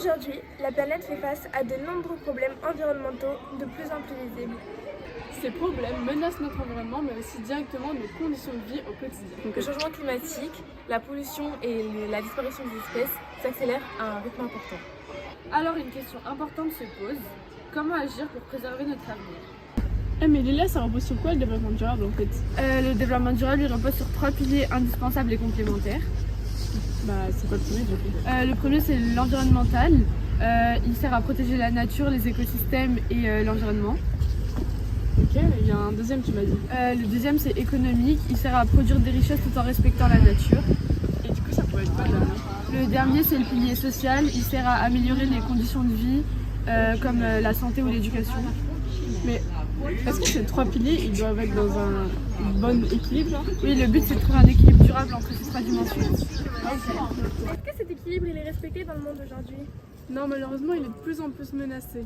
Aujourd'hui, la planète fait face à de nombreux problèmes environnementaux de plus en plus visibles. Ces problèmes menacent notre environnement, mais aussi directement nos conditions de vie au quotidien. Le changement climatique, la pollution et la disparition des espèces s'accélèrent à un rythme important. Alors une question importante se pose, comment agir pour préserver notre avenir? Mais Lilia, ça repose sur quoi le développement durable en fait? Le développement durable repose sur 3 piliers indispensables et complémentaires. C'est quoi le premier du coup? Le premier c'est l'environnemental, il sert à protéger la nature, les écosystèmes et l'environnement. Ok, il y a un deuxième tu m'as dit. Le deuxième c'est économique, il sert à produire des richesses tout en respectant la nature. Et du coup ça pourrait être quoi le dernier? Le dernier c'est le pilier social, il sert à améliorer les conditions de vie comme la santé ou l'éducation. Mais est-ce que ces 3 piliers ils doivent être dans un bon équilibre là? Oui, le but c'est de trouver un équilibre durable entre ces 3 dimensions. Est-ce que cet équilibre il est respecté dans le monde aujourd'hui? Non, malheureusement il est de plus en plus menacé.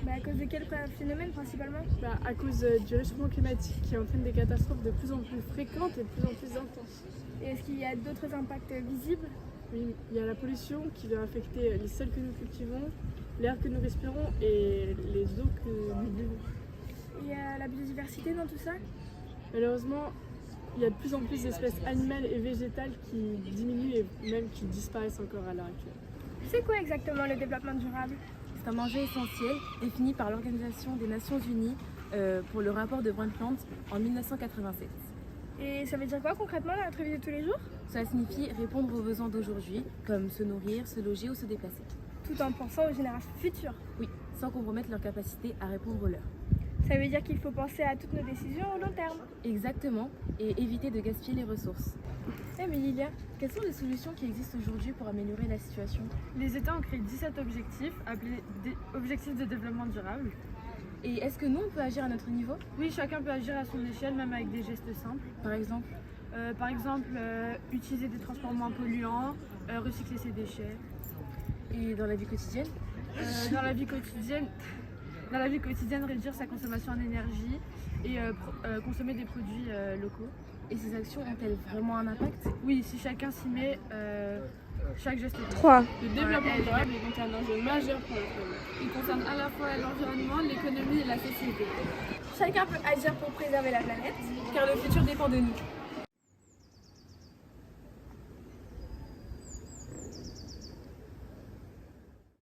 À cause de quel phénomène principalement? À cause du réchauffement climatique qui entraîne des catastrophes de plus en plus fréquentes et de plus en plus intenses. Et est-ce qu'il y a d'autres impacts visibles? Oui, il y a la pollution qui va affecter les sols que nous cultivons, l'air que nous respirons et les eaux que nous buvons. Il y a la biodiversité dans tout ça? Malheureusement, il y a de plus en plus d'espèces animales et végétales qui diminuent et même qui disparaissent encore à l'heure actuelle. C'est quoi exactement le développement durable? C'est un enjeu essentiel défini par l'Organisation des Nations Unies pour le rapport de Brundtland en 1987. Et ça veut dire quoi concrètement dans notre vie de tous les jours? Cela signifie répondre aux besoins d'aujourd'hui, comme se nourrir, se loger ou se déplacer. Tout en pensant aux générations futures. Oui, sans compromettre leur capacité à répondre aux leurs. Ça veut dire qu'il faut penser à toutes nos décisions au long terme. Exactement, et éviter de gaspiller les ressources. Mais Lilia, quelles sont les solutions qui existent aujourd'hui pour améliorer la situation? Les États ont créé 17 objectifs, appelés objectifs de développement durable. Et est-ce que nous, on peut agir à notre niveau? Oui, chacun peut agir à son échelle, même avec des gestes simples. Par exemple? Utiliser des transports moins polluants, recycler ses déchets. Et dans la vie quotidienne? Dans la vie quotidienne, réduire sa consommation en énergie et consommer des produits locaux. Et ces actions ont-elles vraiment un impact? Oui, si chacun s'y met, chaque geste compte. 3. Le développement durable est donc un enjeu majeur pour notre vie. Il concerne à la fois l'environnement, l'économie et la société. Chacun peut agir pour préserver la planète. Car le futur dépend de nous.